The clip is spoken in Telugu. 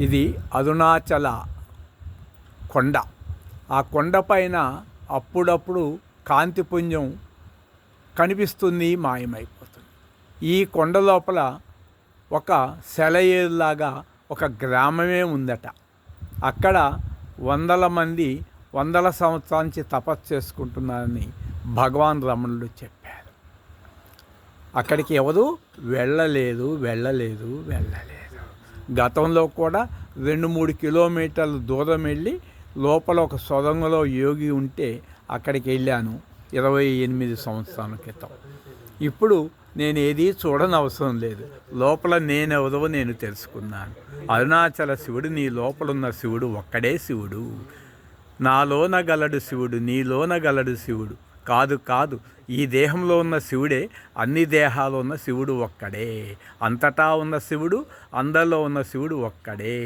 ఇది అరుణాచల కొండ. ఆ కొండపైన అప్పుడప్పుడు కాంతిపుంజం కనిపిస్తుంది, మాయమైపోతుంది. ఈ కొండ లోపల ఒక సెలయేరులాగా ఒక గ్రామమే ఉందట. అక్కడ వందల మంది వందల సంవత్సరాల నుంచి తపస్సు చేసుకుంటున్నారని భగవాన్ రమణుడు చెప్పారు. అక్కడికి ఎవరు వెళ్ళలేదు. గతంలో కూడా 2-3 కిలోమీటర్ల దూరం వెళ్ళి లోపల ఒక సొరంగంలో యోగి ఉంటే అక్కడికి వెళ్ళాను 28 సంవత్సరాల క్రితం. ఇప్పుడు నేను ఏది చూడనవసరం లేదు. లోపల నేనెవరో నేను తెలుసుకున్నాను. అరుణాచల శివుడు, నీ లోపలున్న శివుడు ఒక్కడే శివుడు. నాలోన గలడు శివుడు, నీలోన గలడు శివుడు. కాదు, ఈ దేహంలో ఉన్న శివుడే అన్ని దేహాలు ఉన్న శివుడు ఒక్కడే. అంతటా ఉన్న శివుడు, అందరిలో ఉన్న శివుడు ఒక్కడే.